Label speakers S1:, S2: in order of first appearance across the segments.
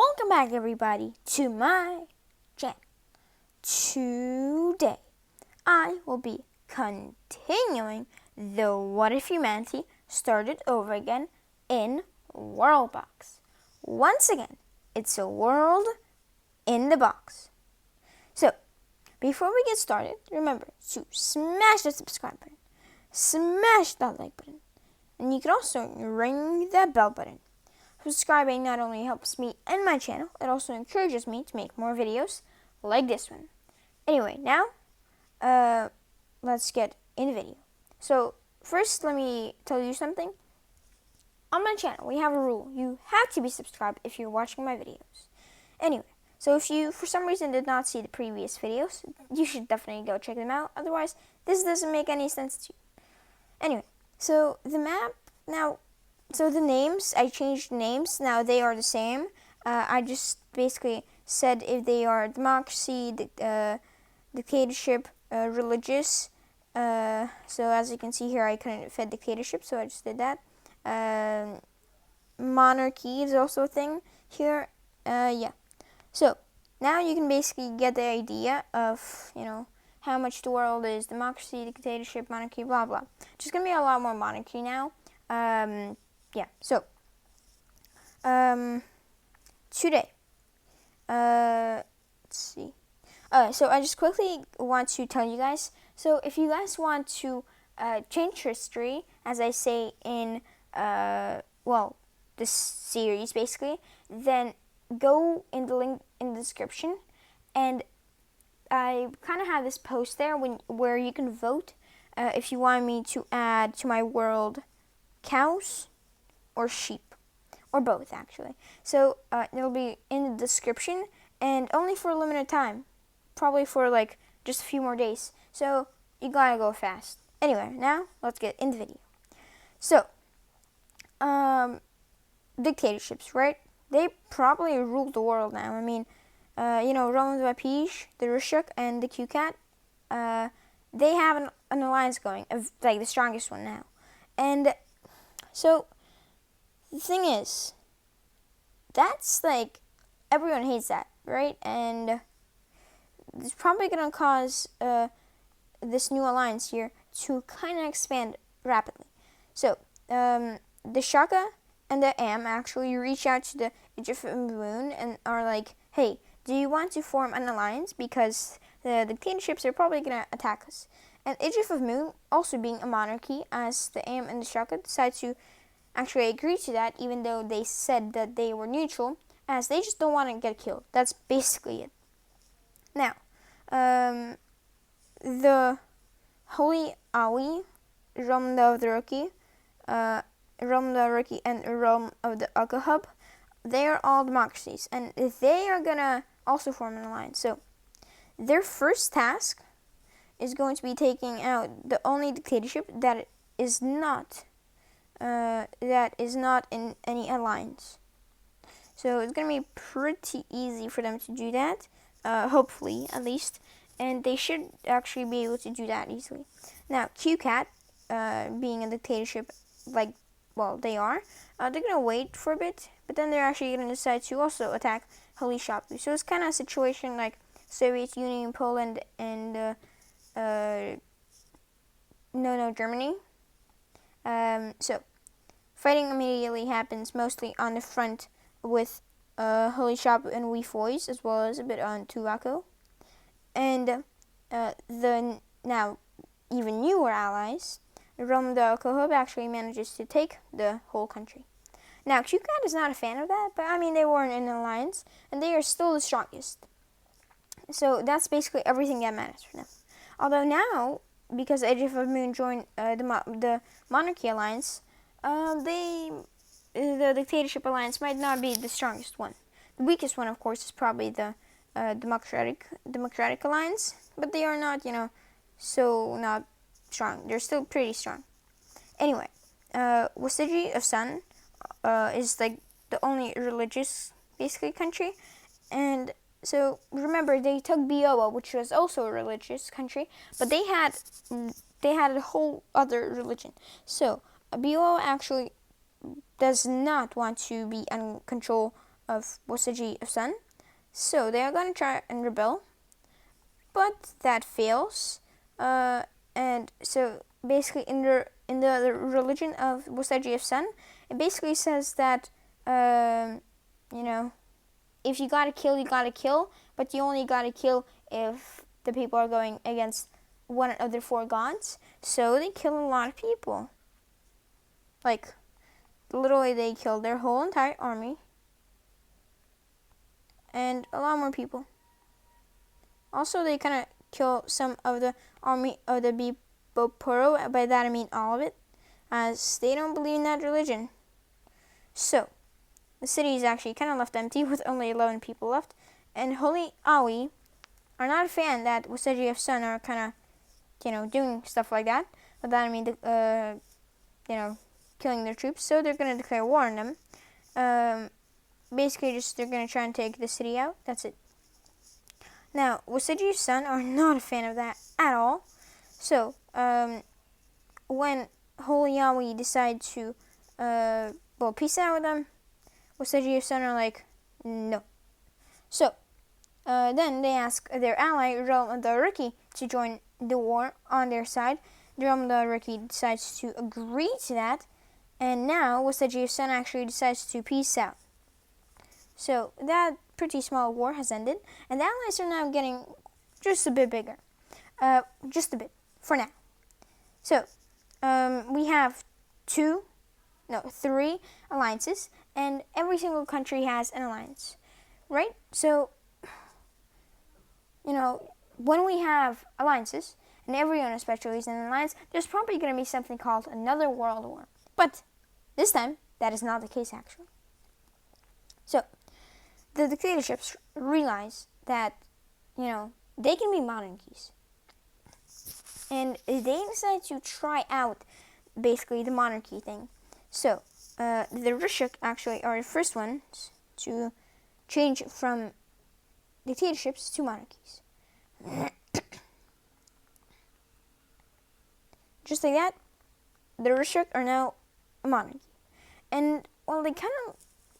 S1: Welcome back, everybody, to my channel. Today, I will be continuing the What If Humanity Started Over Again in WorldBox. Once again, it's a world in the box. So, before we get started, remember to smash the subscribe button, smash that like button, and you can also ring that bell button. Subscribing not only helps me and my channel, it also encourages me to make more videos like this one. Anyway, now, let's get in the video. So, first let me tell you something. On my channel, we have a rule. You have to be subscribed if you're watching my videos. Anyway, so if you, for some reason, did not see the previous videos, you should definitely go check them out. Otherwise, this doesn't make any sense to you. Anyway, so the map, now, so the names, I changed names. Now they are the same. I just basically said if they are democracy, dictatorship, religious. So as you can see here, I couldn't fit dictatorship, so I just did that. Monarchy is also a thing here. Yeah. So now you can basically get the idea of, how much the world is democracy, dictatorship, monarchy, blah, blah. Just going to be a lot more monarchy now. Yeah, so, today, let's see. So I just quickly want to tell you guys, so if you guys want to change history, as I say in, this series basically, then go in the link in the description, and I kind of have this post there where you can vote if you want me to add to my world cows or sheep, or both actually. So it'll be in the description, and only for a limited time, probably for like just a few more days. So you gotta go fast. Anyway, now let's get in the video. So dictatorships, right? They probably rule the world now. I mean, Roman Vapige, the Rishuk, and the Q-Cat, they have an alliance going, of like the strongest one now. And so the thing is, that's like, everyone hates that, right? And it's probably going to cause this new alliance here to kind of expand rapidly. So, the Shaka and the Am actually reach out to the Egyptian Moon and are like, hey, do you want to form an alliance? Because the dictatorships are probably going to attack us. And Egypt of Moon, also being a monarchy, as the Am and the Shaka decide to actually agree to that, even though they said that they were neutral, as they just don't want to get killed. That's basically it. Now, the Holy Awi, Realm of the Rookie, and Realm of the Aloha, they are all democracies, and they are gonna also form an alliance. So, their first task is going to be taking out the only dictatorship that is not in any alliance. So it's going to be pretty easy for them to do that, hopefully, at least. And they should actually be able to do that easily. Now, Q-Cat, being a dictatorship, they are, they're going to wait for a bit, but then they're actually going to decide to also attack Holy Shapu. So it's kind of a situation like Soviet Union, Poland, and Germany. So fighting immediately happens mostly on the front with Holy Shop and Weefoys, as well as a bit on Tuvaco. And the now even newer allies, Rome the Kohub, actually manages to take the whole country. Now, Q-Cat is not a fan of that, but I mean, they weren't in an alliance, and they are still the strongest. So that's basically everything that matters for them. Although now, because Egypt of Moon joined the Monarchy Alliance, the Dictatorship Alliance might not be the strongest one. The weakest one, of course, is probably the Democratic Alliance, but they are not, so not strong. They're still pretty strong. Anyway, Wasiji of Sun is like the only religious, basically, country, and so remember they took Bioa, which was also a religious country, but they had a whole other religion. So Bioa actually does not want to be in control of Wasaji of Sun. So they are going to try and rebel, but that fails. And so basically, in the religion of Wasaji of Sun, it basically says that if you gotta kill, you gotta kill, but you only gotta kill if the people are going against one of the 4 gods. So they kill a lot of people. Like, literally, they killed their whole entire army and a lot more people. Also, they kind of kill some of the army of the Bipoporo. By that I mean all of it, as they don't believe in that religion. So the city is actually kind of left empty with only 11 people left. And Holy Awi are not a fan that Wasaji of Sun are kind of, doing stuff like that. By that I mean, killing their troops. So they're going to declare war on them. Basically, they're going to try and take the city out. That's it. Now, Wasaji of Sun are not a fan of that at all. So, when Holy Yahweh decide to, peace out with them, Wasaji of Sun are like, no. So, then they ask their ally, Realm of the Riki, to join the war on their side. The Realm of the Riki decides to agree to that, and now Wasaji of Sun actually decides to peace out. So that pretty small war has ended, and the allies are now getting just a bit bigger. Just a bit, for now. So, we have 3 alliances, and every single country has an alliance, right? So, when we have alliances, and everyone especially is in an alliance, there's probably going to be something called another world war. But this time, that is not the case, actually. So, the dictatorships realize that, they can be monarchies. And they decide to try out, basically, the monarchy thing. So, the Rishuk actually are the first ones to change from dictatorships to monarchies. Just like that, the Rishuk are now a monarchy. And, they kind of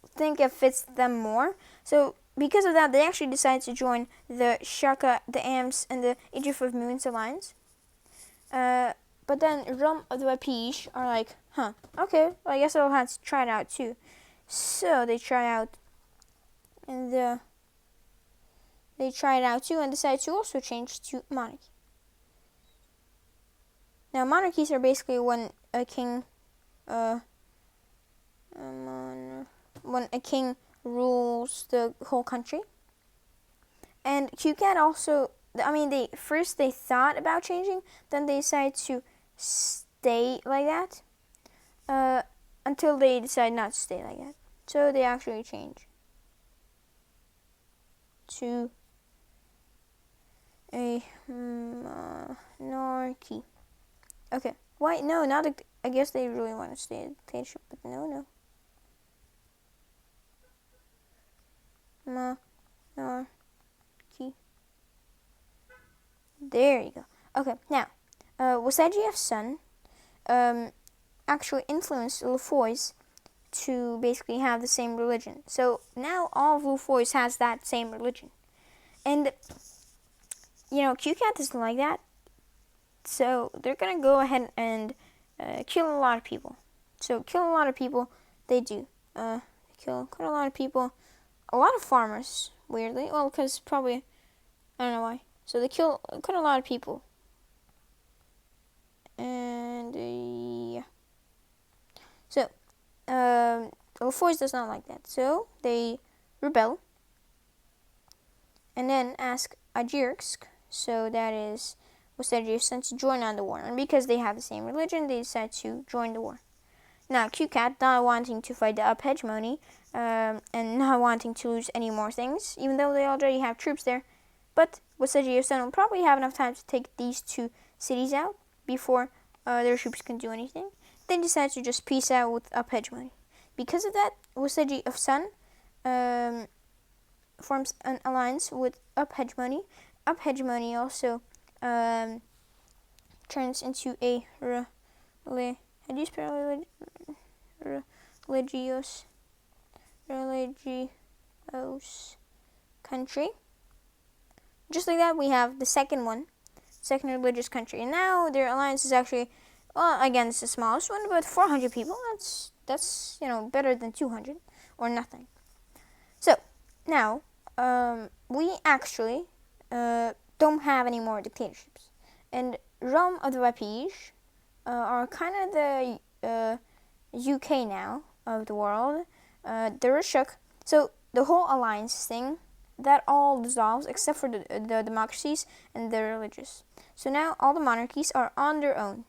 S1: think it fits them more. So, because of that, they actually decide to join the Shaka, the Ams, and the Egypt of Moons alliance. But then Realm of the Wapish are like, okay, well, I guess I'll have to try it out too. So they try out, and decide to also change to monarchy. Now monarchies are basically when a king, rules the whole country. And QCAT also, they thought about changing, then they decided to stay like that, until they decide not to stay like that. So they actually change to a monarchy. Okay, why? No, not a, I guess they really want to stay in dictatorship, but no. Monarchy. There you go. Okay, now, Wasaji of Sun actually influenced Lufoys to basically have the same religion. So now all of Lufoys has that same religion. And, QCAT doesn't like that. So they're going to go ahead and kill a lot of people. So kill a lot of people, they do. Kill quite a lot of people. A lot of farmers, weirdly. Well, because probably, I don't know why. So they kill quite a lot of people. And, yeah. So, Lufoys does not like that. So, they rebel. And then ask Ajirsk, so that is Wasaji of Sun, to join on the war. And because they have the same religion, they decide to join the war. Now, QCAT, not wanting to fight the up hegemony, and not wanting to lose any more things, even though they already have troops there. But Wasaji of Sun will probably have enough time to take these 2 cities out before their troops can do anything. They decide to just peace out with up hegemony. Because of that, Wasaji of Sun forms an alliance with up hegemony. Up hegemony also turns into a religious country. Just like that, we have the second religious country. And now their alliance is actually, well, again, it's the smallest one, but 400 people. That's better than 200 or nothing. So now we actually don't have any more dictatorships, and Rome of the Rapige are kind of the UK now of the world. The Rishuk. So the whole alliance thing, that all dissolves except for the democracies and the religious. So now all the monarchies are on their own,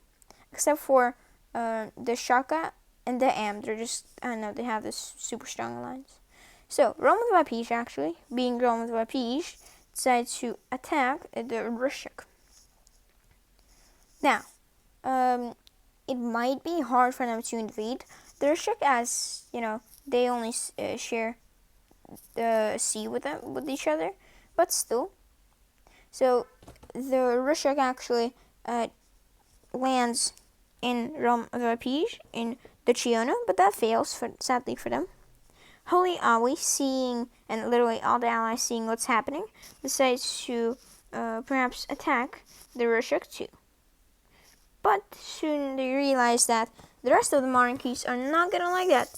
S1: except for the Shaka and the Am. They're just, I don't know, they have this super strong alliance. So Rome of the Rapige, actually, being Rome of the Rapige, decided to attack the Rishuk. Now, it might be hard for them to invade the Rishuk, as they only share the sea with each other, but still. So the Rishuk actually lands in Rome of the Rapige in the Chiono, but that fails, sadly for them. Holy Awi, seeing, and literally all the allies seeing what's happening, decides to perhaps attack the Rishuk too. But soon they realize that the rest of the monarchies are not gonna like that.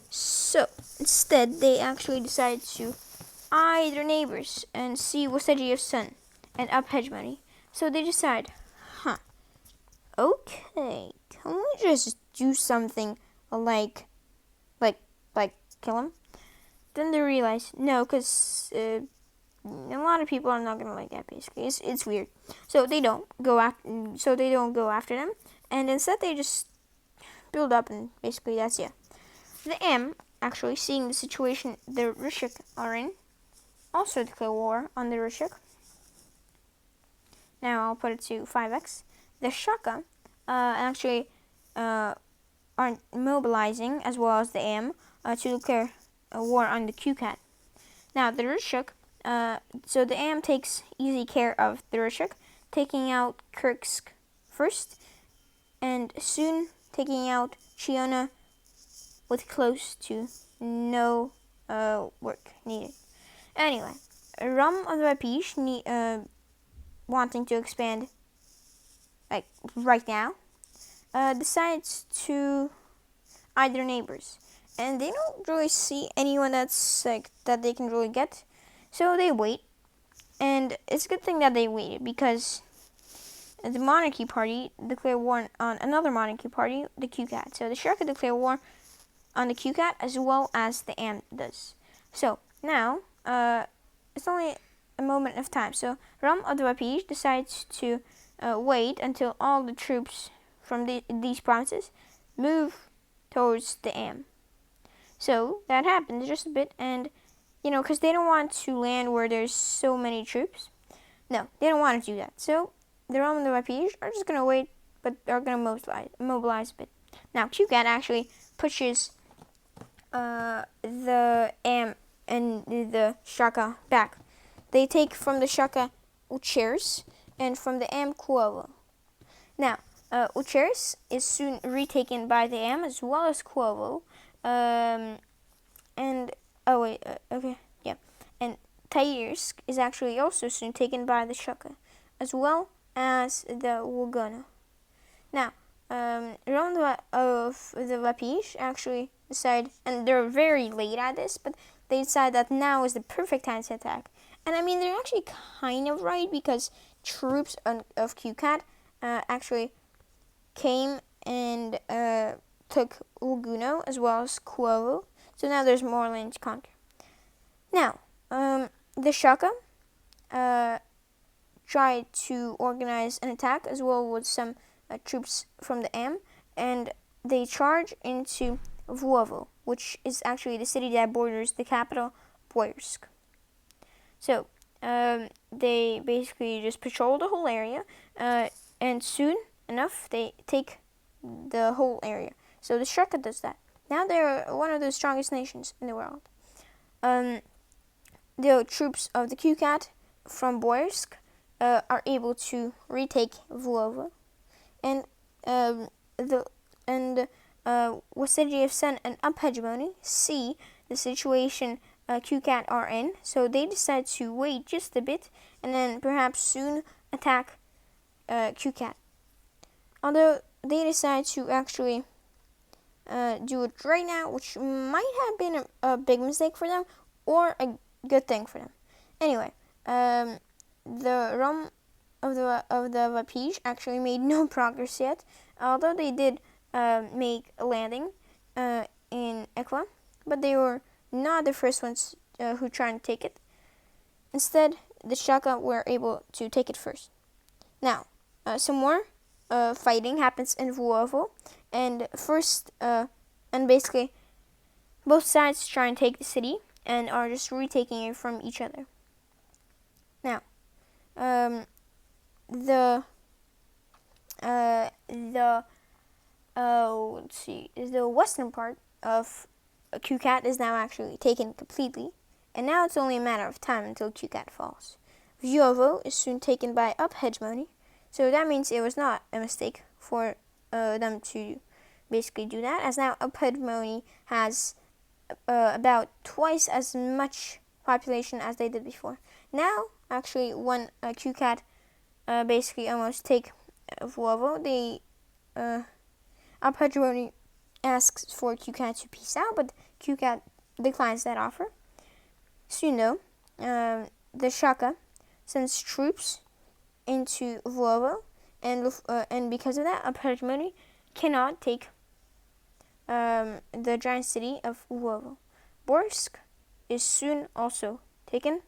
S1: So instead, they actually decide to eye their neighbors and see Wasegi of Sun and up hegemony. So they decide, okay, can we just do something like kill him? Then they realize, no, because a lot of people are not gonna like that. Basically, it's weird. So they don't go after them, and instead they just build up, and basically that's it. The M, actually seeing the situation the Rishuk are in, also declare war on the Rishuk. Now I'll put it to 5x. The Shaka actually are mobilizing, as well as the M, to declare a war on the Q-Cat. Now the Rishuk, so the AM takes easy care of the Rishuk, taking out Kirksk first, and soon taking out Chiona with close to no work needed. Anyway, Rum of the Rapige, wanting to expand like right now, decides to eye their neighbors, and they don't really see anyone that's like that they can really get, so they wait. And it's a good thing that they waited, because the monarchy party declared war on another monarchy party, the Q-Cat. So the Shaka declared war on the Q-Cat as well as the Am does. So now it's only a moment of time. So Rum of the Rapige decides to wait until all the troops from these provinces move towards the Am. So that happens just a bit, and because they don't want to land where there's so many troops. No, they don't want to do that. So the Rum and the Rapige are just going to wait, but are going to mobilize a bit. Now, Q-Cat actually pushes the Am and the Shaka back. They take from the Shaka Ucheres and from the Am Kuovo. Now, Ucheres is soon retaken by the Am as well as Kuovo. And Tairsk is actually also soon taken by the Shaka, as well as the Wogona. Now, Rum of the Rapige actually decide, and they're very late at this, but they decide that now is the perfect time to attack. And I mean, they're actually kind of right, because troops of Q-Cat actually came and took Uguno as well as Kuovo. So now there's more land to conquer. Now, the Shaka tried to organize an attack as well with some troops from the Am, and they charge into Vuovo, which is actually the city that borders the capital, Boyarsk. So they basically just patrol the whole area, and soon enough they take the whole area. So the Shaka does that. Now they're one of the strongest nations in the world. The troops of the Q-Cat from Boyarsk are able to retake Vuovo, and Wasegi of Sun and Up Hegemony see the situation QCat are in, so they decide to wait just a bit and then perhaps soon attack QCat. Although they decide to actually do it right now, which might have been a big mistake for them or a good thing for them. Anyway, the realm of the Vapige actually made no progress yet, although they did make a landing in Ekwa, but they were not the first ones who tried to take it. Instead, the Shaka were able to take it first. Now, some more fighting happens in Vuovo, and and basically both sides try and take the city and are just retaking it from each other. Now, let's see, the western part of QCat is now actually taken completely, and now it's only a matter of time until QCat falls. Vuovo is soon taken by Up Hegemony, so that means it was not a mistake for them to basically do that, as now Up Hegemony has about twice as much population as they did before. Now, actually, when QCat basically almost take Vuovo, they Up Hegemony asks for QCat to peace out, but QCat declines that offer. Soon, though, the Shaka sends troops into Vuovo, and because of that, Up Hegemony cannot take the giant city of Vuovo. Borsk is soon also taken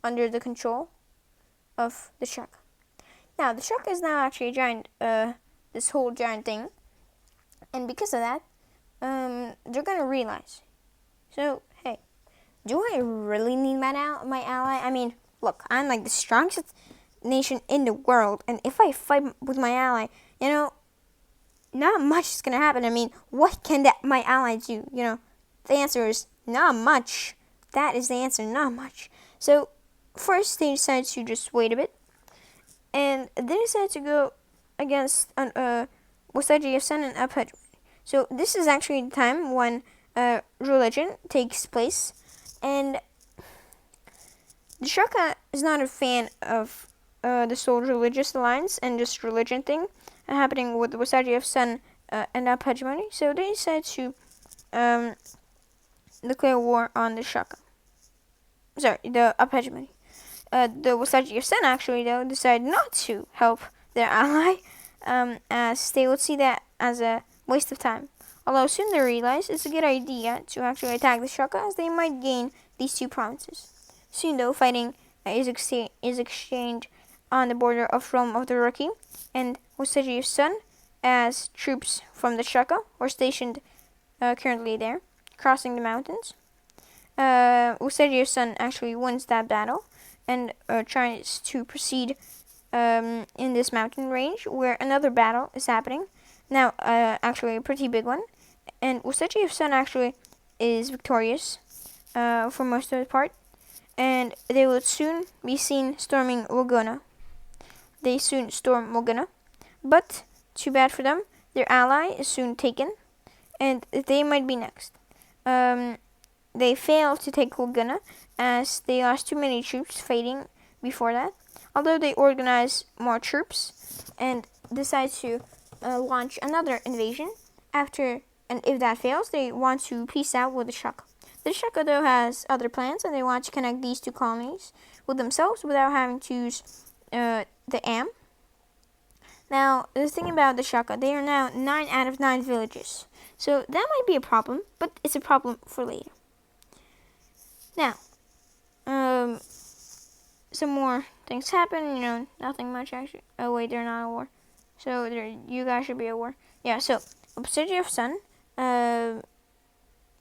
S1: under the control of the Shaka. Now, the Shaka is now actually a giant, this whole giant thing, and because of that, they're gonna realize. So, hey, do I really need my ally? I mean, look, I'm like the strongest nation in the world, and if I fight with my ally, not much is gonna happen. I mean, what can my ally do? The answer is not much. That is the answer, not much. So, first they decide to just wait a bit, and they decide to go against Wasaji of Sun and Up Hegemony. So this is actually the time when religion takes place, and the Shaka is not a fan of this whole religious alliance and just religion thing happening with the Wasaji of Sun and Up Hegemony. So they decide to declare war on the Shaka. Sorry, the Up Hegemony. The Wasaji of Sun actually, though, decide not to help their ally, as they would see that as a waste of time. Although soon they realize it's a good idea to actually attack the Shaka, as they might gain these two provinces. Soon, though, fighting is exchanged on the border of Realm of the Rookie, and Wasaji of Sun, as troops from the Shaka were stationed currently there, crossing the mountains. Wasaji of Sun actually wins that battle and tries to proceed in this mountain range where another battle is happening. Now, actually a pretty big one. And Wasaji of Sun actually is victorious for most of the part. And they will soon be seen storming Wagona. They soon storm Wagona. But, too bad for them, their ally is soon taken. And they might be next. They fail to take Wagona, as they lost too many troops fighting before that. Although they organize more troops and decide to launch another invasion after, and if that fails, they want to peace out with the Shaka. The Shaka, though, has other plans, and they want to connect these two colonies with themselves without having to use the Am. Now, the thing about the Shaka, they are now 9 out of 9 villages. So that might be a problem, but it's a problem for later. Now, some more things happen, nothing much actually. Oh wait, they're not at war. So you guys should be at war. Yeah, so Obsidian of Sun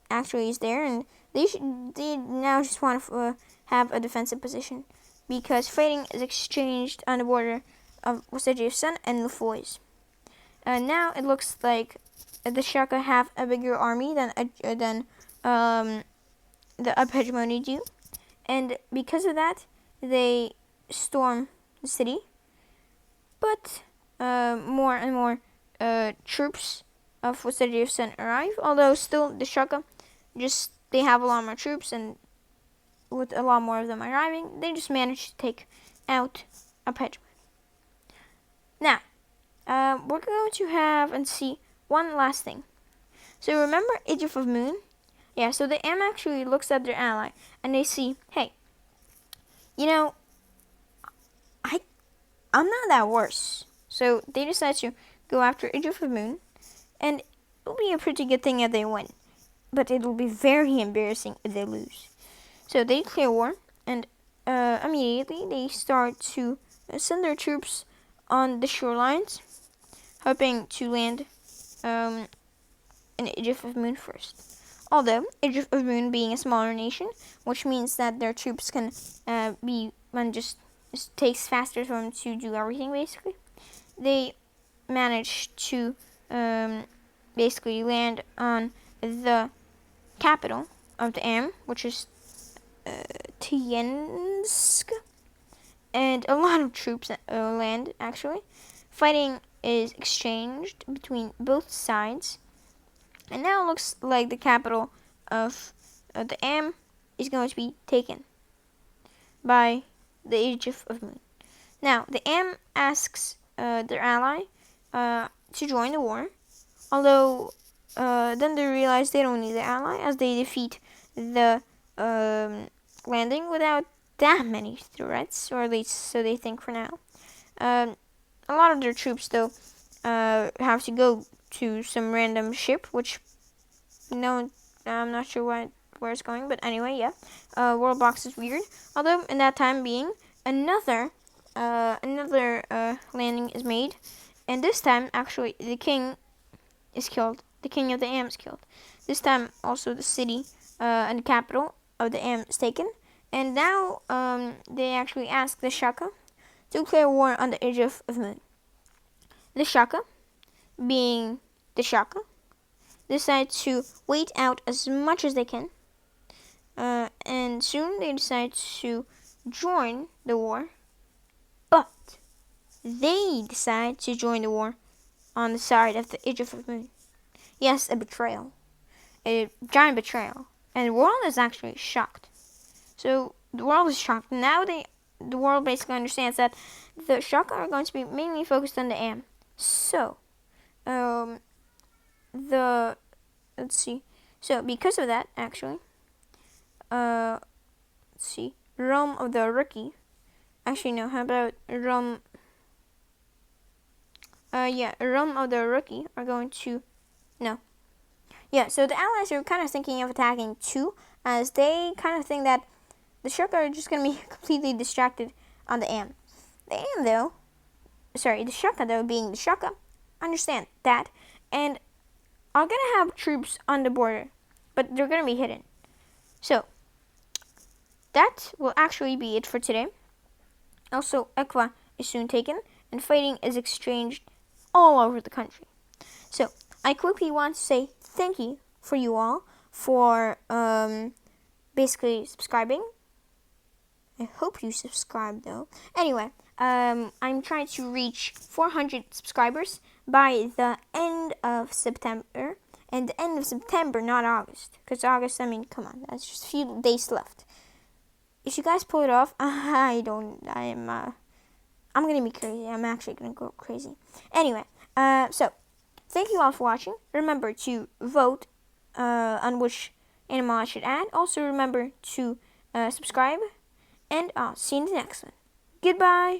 S1: actually is there, and they now just want to have a defensive position, because fighting is exchanged on the border of Obsidian of Sun and Lefoy's. Now it looks like the Shaka have a bigger army than the Up Hegemony do, and because of that, they storm the city. But more and more troops of Wasaji of Sun arrive, although still the Shaka they have a lot more troops, and with a lot more of them arriving, they just managed to take out a Pedro. Now, we're going to have and see one last thing. So remember Egypt of Moon? Yeah, so the M actually looks at their ally and they see, hey, you know, I'm not that worse. So they decide to go after Egypt of Moon, and it'll be a pretty good thing if they win. But it'll be very embarrassing if they lose. So they declare war, and immediately they start to send their troops on the shorelines, hoping to land in Egypt of Moon first. Although Egypt of Moon being a smaller nation, which means that their troops can be and just it takes faster for them to do everything. Basically, they managed to basically land on the capital of the Am, which is Tiensk, and a lot of troops land actually. Fighting is exchanged between both sides, and now it looks like the capital of the Am is going to be taken by the Egypt of Moon. Now, the Am asks their ally to join the war, although then they realize they don't need the ally as they defeat the landing without that many threats, or at least so they think for now. A lot of their troops, though, have to go to some random ship, which no, I'm not sure where it's going, but anyway, yeah. WorldBox is weird. Although in that time being, another landing is made, and this time actually the king is killed. The king of the Am is killed. This time also the city and the capital of the Am is taken, and now they actually ask the Shaka to declare war on the Egypt of Moon. The Shaka, being the Shaka, decide to wait out as much as they can, and soon they decide to join the war, but they decide to join the war on the side of the Egypt of Moon. Yes, a betrayal. A giant betrayal. And the world is actually shocked. So the world is shocked. Now the world basically understands that the Shaka are going to be mainly focused on the Am. So, let's see. So because of that, actually, let's see, realm of the rookie. Actually, no. How about realm? Realm of the rookie are going to no. Yeah, so the allies are kind of thinking of attacking too, as they kind of think that the Shaka are just going to be completely distracted on the Am. The Shaka though, being the Shaka, understand that, and are going to have troops on the border, but they're going to be hidden. So, that will actually be it for today. Also, Ekwa is soon taken, and fighting is exchanged all over the country. So, I quickly want to say thank you for you all for basically subscribing. I hope you subscribe though. Anyway, I'm trying to reach 400 subscribers by the end of September. And the end of September, not August. Because August, I mean, come on, that's just a few days left. If you guys pull it off, I'm gonna be crazy. I'm actually gonna go crazy. Anyway, so thank you all for watching. Remember to vote on which animal I should add. Also remember to subscribe, and I'll see you in the next one. Goodbye.